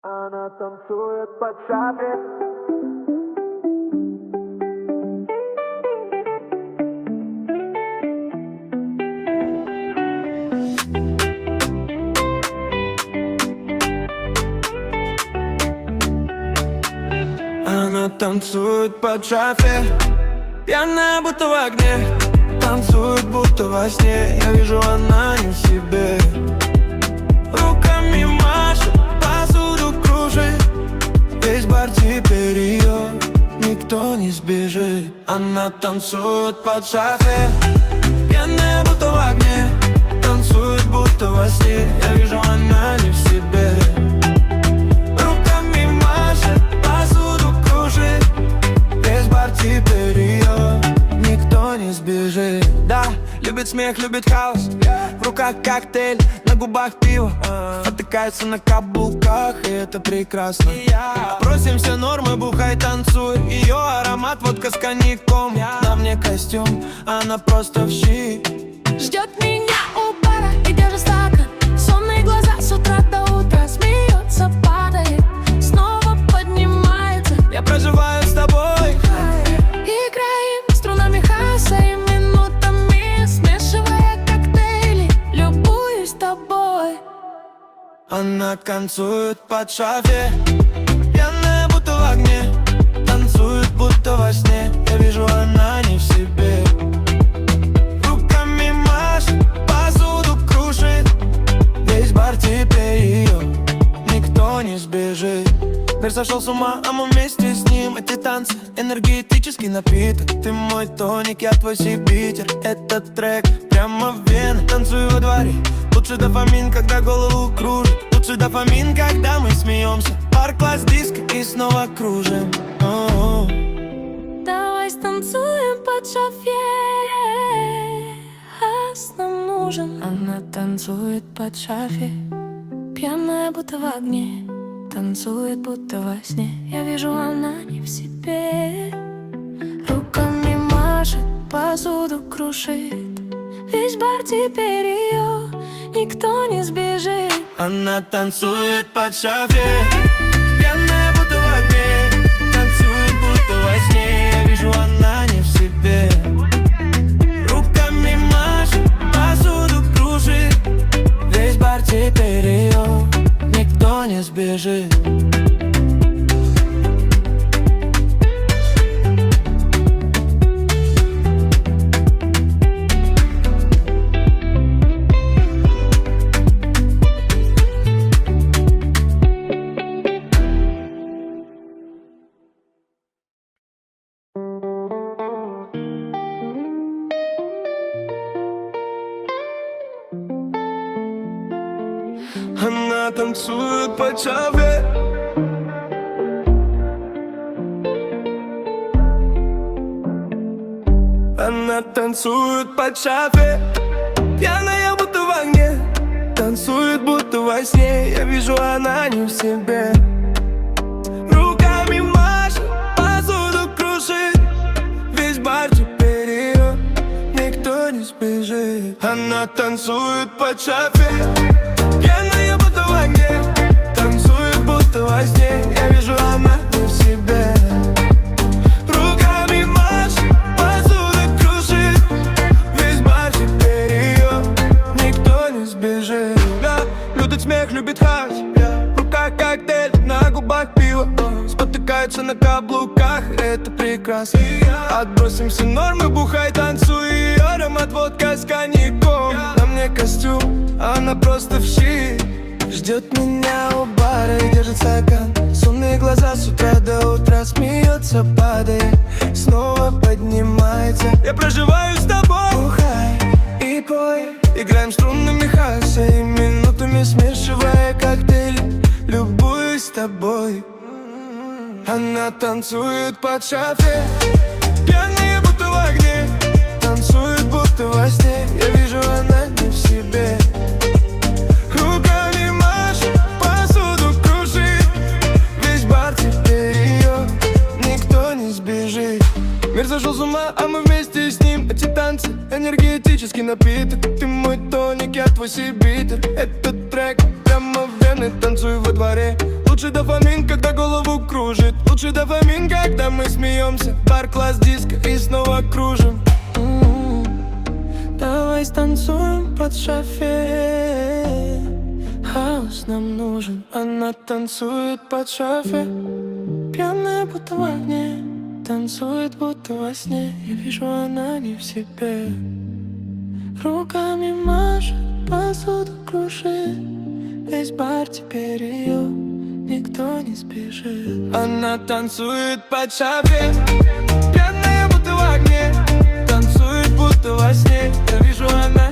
Она танцует под шапе. Она танцует под шафе, пьяная будто в огне, танцует будто во сне. Я вижу, она не в себе. Руками машет, посуду кружит, весь бар теперь ее, никто не сбежит. Она танцует под шафе, пьяная будто в огне, танцует будто во сне. Я вижу, она не в себе. Руками машет, посуду кружит, весь бар теперь ее, никто не сбежит. Да, любит смех, любит хаос, в руках коктейль, на губах пиво, потыкается на каблуках, и это прекрасно. Просим все нормы, бухай, танцуй. Ее аромат, водка с коньяком. На мне костюм, она просто в щи. Ждет меня у бара и держит стакан. Сонные глаза с утра до утра. Смеется, падает, снова поднимается. Я проживаю с тобой. Играем струнами хаоса и минутами, смешивая коктейли, любуюсь тобой. Она танцует под шафе, пьяная будто в огне, танцует будто во сне. Я вижу, она не в себе. Руками машет, посуду крушит, весь бар теперь ее, никто не сбежит. Мир сошел с ума, а мы вместе с ним. Эти танцы, энергетический напиток. Ты мой тоник, я твой сибитер. Этот трек прямо в вены. Танцую во дворе, лучше дофамин, когда голову кружит. Лучше дофамин, когда мы смеемся. Парк, класс, диско и снова кружим. Давай станцуем под шафе, газ нам нужен. Она танцует под шафе, пьяная будто в огне, танцует будто во сне. Я вижу, она не в себе. Руками машет, посуду крушит, весь бар теперь ее, никто не сбежит. Она танцует под шафе, пьяная будто в огне, танцует будто во сне. Я вижу, она не в себе. Руками машет, посуду кружит, весь бар теперь ее, никто не сбежит. Она танцует под шафе, она танцует под шафе, пьяная будто в огне, танцует будто во сне. Я вижу, она не в себе. Руками машет, посуду крушит, весь бар теперь ее, никто не сбежит. Она танцует под шафе, пьяная будто в огне, танцует будто во сне. Я вижу, она не в себе. Руками машет, посуду крушит, весь бар теперь ее, никто не сбежит. Любит смех, любит хаос, в руках коктейль, на губах пиво, спотыкается на каблуках, это прекрасно. Отбросим все нормы, бухай, танцуй. Ее аромат, водка с коньяком. На мне костюм, она просто в щи. Ждет меня у бара и держит стакан. Сонные глаза с утра до утра. Смеется, падает, снова поднимается. Я проживаю с тобой. Бухай и пой, играем струнами хаоса и минутами смешивая коктейли, любуюсь тобой. Она танцует под шафе, пьяная будто в огне, танцует будто во сне. Я вижу, она не в себе. Руками машет, посуду крушит, весь бар теперь ее, никто не сбежит. Мир сошел с ума, а мы вместе с ним. Эти танцы, энергетический напиток. Ты мой тоник, я твой сибитер. Этот трек прямо в вены. Танцую во дворе, Лучше дофамин, когда голову кружит. Лучше дофамин, когда мы смеемся. Бар, класс, диско и снова кружим. Давай станцуем под шафе. Хаос нам нужен. Она танцует под шафе. Пьяная, будто в огне. Танцует, будто во сне. Я вижу, она не в себе. Руками машет, посуду крушит. Весь бар теперь ее, никто не спешит. Она танцует под шафе. Пьяная, будто в огне. Танцует, будто во сне. Я вижу, она